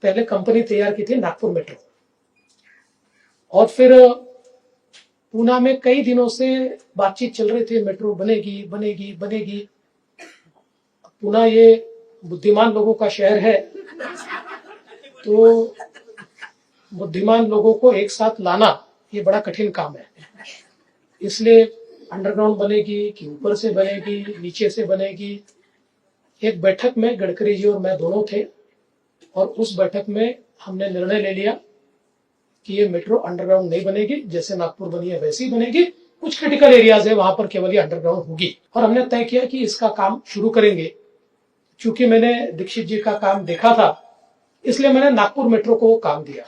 पहले कंपनी तैयार की थी नागपुर मेट्रो, और फिर पूना में कई दिनों से बातचीत चल रही थी, मेट्रो बनेगी बनेगी बनेगी। पूना ये बुद्धिमान लोगों का शहर है, तो बुद्धिमान लोगों को एक साथ लाना ये बड़ा कठिन काम है। इसलिए अंडरग्राउंड बनेगी कि ऊपर से बनेगी, नीचे से बनेगी। एक बैठक में गडकरी जी और मैं दोनों थे, और उस बैठक में हमने निर्णय ले लिया कि ये मेट्रो अंडरग्राउंड नहीं बनेगी, जैसे नागपुर बनी है वैसी बनेगी। कुछ क्रिटिकल एरियाज है वहां पर केवल ये अंडरग्राउंड होगी, और हमने तय किया कि इसका काम शुरू करेंगे। चूंकि मैंने दीक्षित जी का काम देखा था, इसलिए मैंने नागपुर मेट्रो को काम दिया।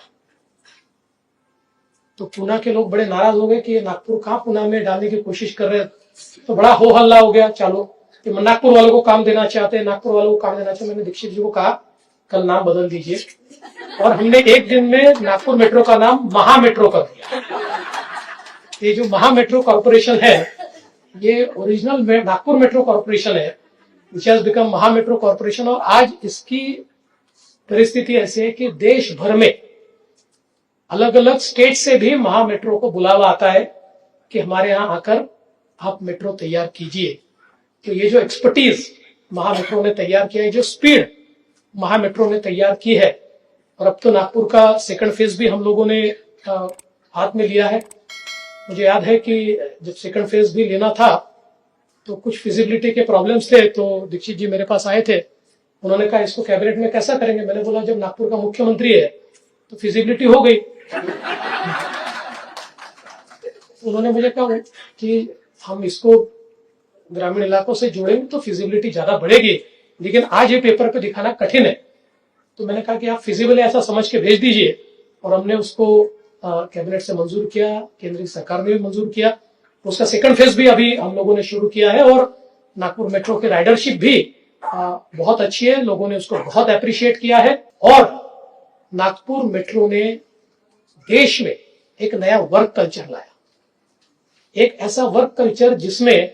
तो पूना के लोग बड़े नाराज हो गए कि ये नागपुर कहां पूना में डालने की कोशिश कर रहे हैं, तो बड़ा हो हल्ला हो गया। चलो कि नागपुर वालों को काम देना चाहते हैं, नागपुर वालों को काम देना चाहते। मैंने दीक्षित जी को कहा कल नाम बदल दीजिए, और हमने एक दिन में नागपुर मेट्रो का नाम महा मेट्रो कर दिया। ये जो महा मेट्रो कॉर्पोरेशन है, ये ओरिजिनल नागपुर मेट्रो कॉर्पोरेशन है, विच हैज बिकम महा मेट्रो कॉर्पोरेशन। और आज इसकी परिस्थिति ऐसी है कि देश भर में अलग अलग स्टेट से भी महा मेट्रो को बुलावा आता है कि हमारे यहां आकर आप मेट्रो तैयार कीजिए। तो ये जो एक्सपर्टीज महा मेट्रो ने तैयार किया है, जो स्पीड महा मेट्रो ने तैयार की है, और अब तो नागपुर का सेकंड फेज भी हम लोगों ने हाथ में लिया है। मुझे याद है कि जब सेकंड फेज भी लेना था तो कुछ फिजिबिलिटी के प्रॉब्लम्स थे, तो दीक्षित जी मेरे पास आए थे। उन्होंने कहा इसको कैबिनेट में कैसा करेंगे। मैंने बोला जब नागपुर का मुख्यमंत्री है तो फिजिबिलिटी हो गई। उन्होंने मुझे कहा कि हम इसको ग्रामीण इलाकों से जोड़ेंगे तो फिजिबिलिटी ज्यादा बढ़ेगी, लेकिन आज ये पेपर पे दिखाना कठिन है। तो मैंने कहा कि आप फिजिबल ऐसा समझ के भेज दीजिए, और हमने उसको कैबिनेट से मंजूर किया, केंद्रीय सरकार ने भी मंजूर किया। उसका सेकंड फेज भी अभी हम लोगों ने शुरू किया है, और नागपुर मेट्रो की राइडरशिप भी बहुत अच्छी है। लोगों ने उसको बहुत अप्रिशिएट किया है, और नागपुर मेट्रो ने देश में एक नया वर्क कल्चर लाया। एक ऐसा वर्क कल्चर जिसमें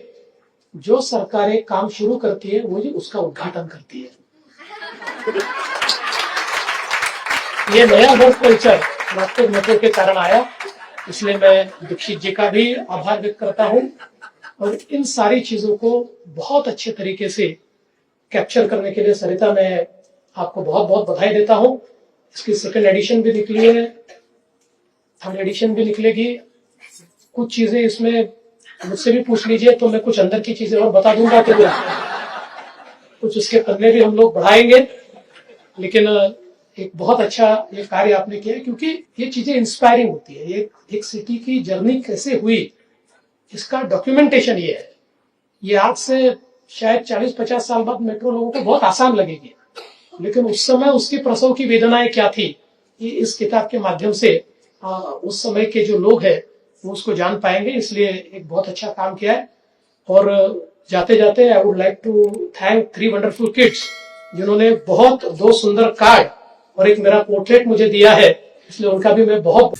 जो सरकारें काम शुरू करती है वो उसका उद्घाटन करती है। ये नया वर्क कल्चर नागपुर मेट्रो के कारण आया, इसलिए मैं दीक्षित जी का भी आभार व्यक्त करता हूं। और इन सारी चीजों को बहुत अच्छे तरीके से कैप्चर करने के लिए सरिता, मैं आपको बहुत बहुत बधाई देता हूं। इसकी सेकंड एडिशन भी निकली है, थर्ड एडिशन भी निकलेगी। कुछ चीजें इसमें मुझसे भी पूछ लीजिए तो मैं कुछ अंदर की चीजें और बता दूंगा, तो कुछ उसके पन्ने भी हम लोग बढ़ाएंगे। लेकिन एक बहुत अच्छा ये कार्य आपने किया, क्योंकि ये चीजें इंस्पायरिंग होती है। एक सिटी की जर्नी कैसे हुई, इसका डॉक्यूमेंटेशन ये है। ये आज से शायद 40-50 साल बाद मेट्रो लोगों को बहुत आसान लगेगी, लेकिन उस समय उसकी प्रसव की वेदनाएं क्या थी, ये इस किताब के माध्यम से उस समय के जो लोग हैं वो उसको जान पाएंगे। इसलिए एक बहुत अच्छा काम किया है। और जाते जाते I would like to thank 3 wonderful kids, जिन्होंने बहुत 2 सुंदर कार्ड और एक मेरा पोर्ट्रेट मुझे दिया है, इसलिए उनका भी मैं बहुत